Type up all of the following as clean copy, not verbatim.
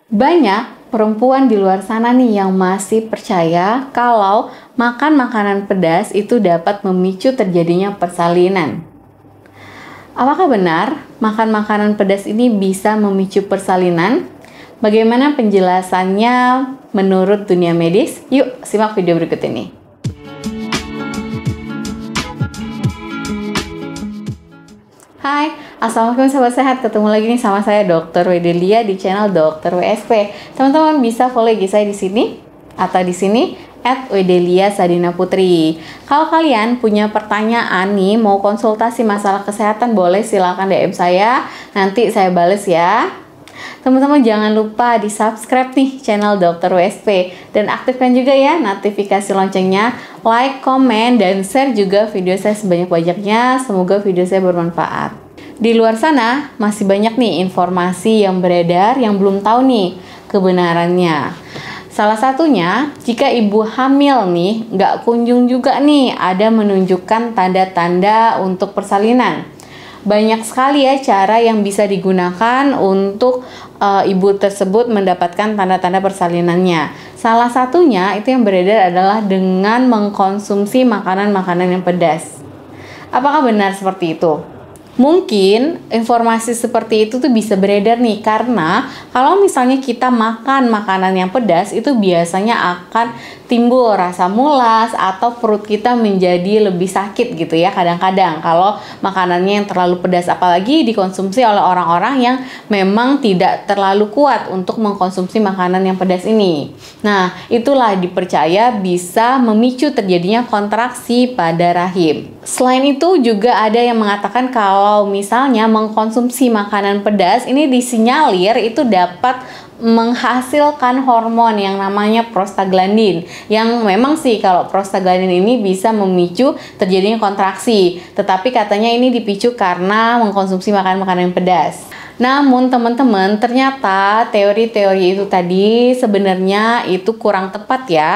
Banyak perempuan di luar sana nih yang masih percaya kalau makan makanan pedas itu dapat memicu terjadinya persalinan. Apakah benar makan makanan pedas ini bisa memicu persalinan? Bagaimana penjelasannya menurut dunia medis? Yuk, simak video berikut ini. Hai, assalamualaikum sahabat sehat. Ketemu lagi nih sama saya Dr. Wedelia di channel Dr. WSP. Teman-teman bisa follow IG saya di sini atau di sini @wedelia_sadina_putri. Kalau kalian punya pertanyaan nih, mau konsultasi masalah kesehatan, boleh silakan DM saya. Nanti saya bales ya. Teman-teman jangan lupa di subscribe nih channel Dr. WSP dan aktifkan juga ya notifikasi loncengnya, like, komen, dan share juga video saya sebanyak-banyaknya. Semoga video saya bermanfaat. Di luar sana masih banyak nih informasi yang beredar yang belum tahu nih kebenarannya. Salah satunya, jika ibu hamil nih nggak kunjung juga nih ada menunjukkan tanda-tanda untuk persalinan. Banyak sekali ya cara yang bisa digunakan untuk ibu tersebut mendapatkan tanda-tanda persalinannya. Salah satunya itu yang beredar adalah dengan mengkonsumsi makanan-makanan yang pedas. Apakah benar seperti itu? Mungkin informasi seperti itu tuh bisa beredar nih karena kalau misalnya kita makan makanan yang pedas itu biasanya akan timbul rasa mulas atau perut kita menjadi lebih sakit gitu ya kadang-kadang kalau makanannya yang terlalu pedas, apalagi dikonsumsi oleh orang-orang yang memang tidak terlalu kuat untuk mengkonsumsi makanan yang pedas ini. Nah, itulah dipercaya bisa memicu terjadinya kontraksi pada rahim. Selain itu juga ada yang mengatakan kalau misalnya mengkonsumsi makanan pedas ini disinyalir itu dapat menghasilkan hormon yang namanya prostaglandin, yang memang sih kalau prostaglandin ini bisa memicu terjadinya kontraksi, tetapi katanya ini dipicu karena mengkonsumsi makanan-makanan pedas. Namun teman-teman, ternyata teori-teori itu tadi sebenarnya itu kurang tepat ya.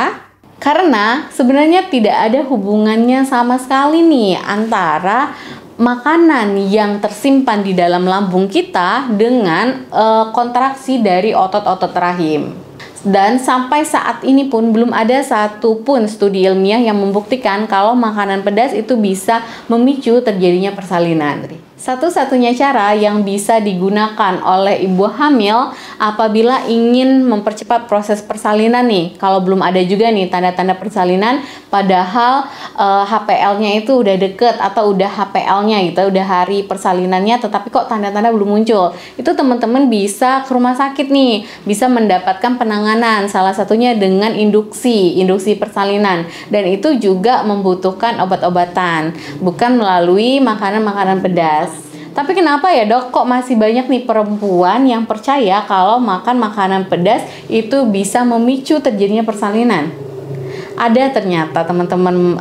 Karena sebenarnya tidak ada hubungannya sama sekali nih antara makanan yang tersimpan di dalam lambung kita dengan kontraksi dari otot-otot rahim. Dan sampai saat ini pun belum ada satupun studi ilmiah yang membuktikan kalau makanan pedas itu bisa memicu terjadinya persalinan. Satu-satunya cara yang bisa digunakan oleh ibu hamil apabila ingin mempercepat proses persalinan nih, kalau belum ada juga nih tanda-tanda persalinan padahal HPL-nya itu udah deket atau udah HPL-nya gitu, udah hari persalinannya tetapi kok tanda-tanda belum muncul, itu teman-teman bisa ke rumah sakit nih, bisa mendapatkan penanganan, salah satunya dengan induksi persalinan, dan itu juga membutuhkan obat-obatan, bukan melalui makanan-makanan pedas. Tapi kenapa ya dok, kok masih banyak nih perempuan yang percaya kalau makan makanan pedas itu bisa memicu terjadinya persalinan? Ada ternyata teman-teman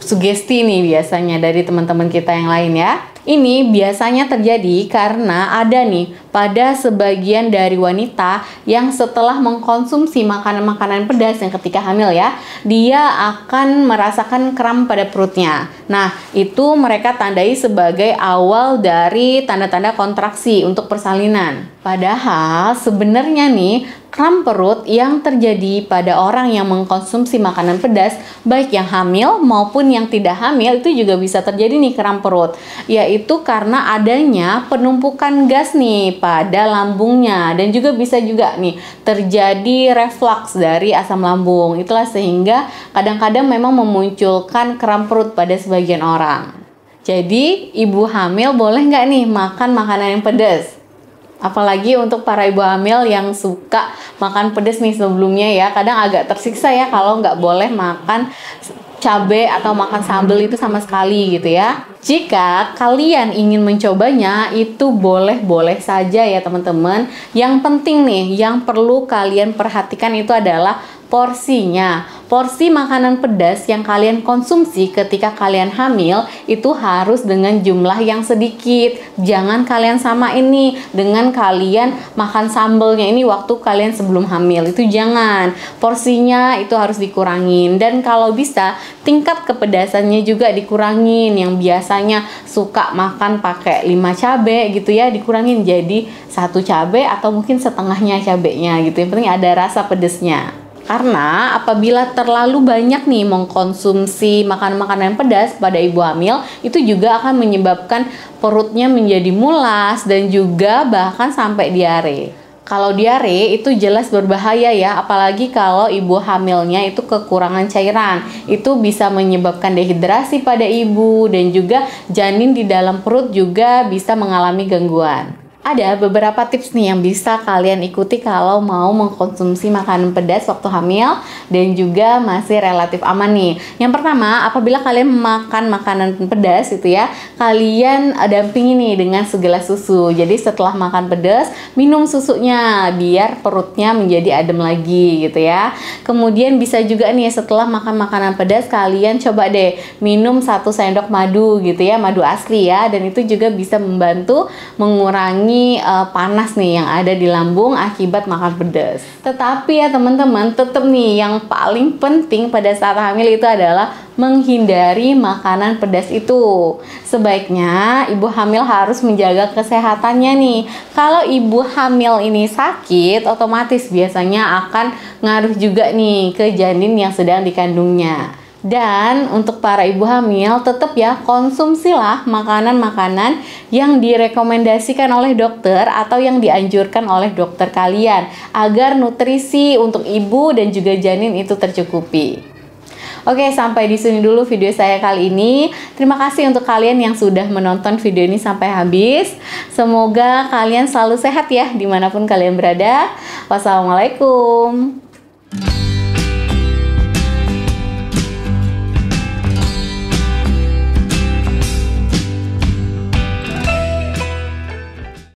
sugesti nih biasanya dari teman-teman kita yang lain ya. Ini biasanya terjadi karena ada nih pada sebagian dari wanita yang setelah mengkonsumsi makanan-makanan pedas yang ketika hamil ya, dia akan merasakan kram pada perutnya. Nah, itu mereka tandai sebagai awal dari tanda-tanda kontraksi untuk persalinan. Padahal sebenarnya nih, kram perut yang terjadi pada orang yang mengkonsumsi makanan pedas, baik yang hamil maupun yang tidak hamil, itu juga bisa terjadi nih kram perut. Yaitu karena adanya penumpukan gas nih pada lambungnya, dan juga bisa juga nih terjadi reflux dari asam lambung. Itulah sehingga kadang-kadang memang memunculkan kram perut pada sebagian orang. Jadi ibu hamil boleh nggak nih makan makanan yang pedas? Apalagi untuk para ibu hamil yang suka makan pedas nih sebelumnya ya, kadang agak tersiksa ya kalau nggak boleh makan cabai atau makan sambal itu sama sekali gitu ya. Jika kalian ingin mencobanya itu boleh-boleh saja ya teman-teman. Yang penting nih, yang perlu kalian perhatikan itu adalah porsinya. Porsi makanan pedas yang kalian konsumsi ketika kalian hamil itu harus dengan jumlah yang sedikit. Jangan kalian samain nih dengan kalian makan sambelnya ini waktu kalian sebelum hamil. Itu jangan. Porsinya itu harus dikurangin, dan kalau bisa tingkat kepedasannya juga dikurangin. Yang biasanya suka makan pakai 5 cabai gitu ya, dikurangin jadi 1 cabai atau mungkin setengahnya cabenya gitu. Yang penting ada rasa pedesnya. Karena apabila terlalu banyak nih mengkonsumsi makanan-makanan pedas pada ibu hamil, itu juga akan menyebabkan perutnya menjadi mulas dan juga bahkan sampai diare. Kalau diare itu jelas berbahaya ya, apalagi kalau ibu hamilnya itu kekurangan cairan. Itu bisa menyebabkan dehidrasi pada ibu, dan juga janin di dalam perut juga bisa mengalami gangguan. Ada beberapa tips nih yang bisa kalian ikuti kalau mau mengkonsumsi makanan pedas waktu hamil dan juga masih relatif aman nih. Yang pertama, apabila kalian makan makanan pedas itu ya, kalian dampingi nih dengan segelas susu. Jadi setelah makan pedas, minum susunya biar perutnya menjadi adem lagi gitu ya. Kemudian bisa juga nih setelah makan makanan pedas, kalian coba deh minum 1 sendok madu gitu ya, madu asli ya, dan itu juga bisa membantu mengurangi panas nih yang ada di lambung akibat makan pedas. Tetapi ya teman-teman, tetap nih yang paling penting pada saat hamil itu adalah menghindari makanan pedas itu. Sebaiknya ibu hamil harus menjaga kesehatannya nih. Kalau ibu hamil ini sakit, otomatis biasanya akan ngaruh juga nih ke janin yang sedang dikandungnya. Dan untuk para ibu hamil, tetap ya konsumsilah makanan-makanan yang direkomendasikan oleh dokter atau yang dianjurkan oleh dokter kalian, agar nutrisi untuk ibu dan juga janin itu tercukupi. Oke, sampai di sini dulu video saya kali ini. Terima kasih untuk kalian yang sudah menonton video ini sampai habis. Semoga kalian selalu sehat ya dimanapun kalian berada. Wassalamualaikum.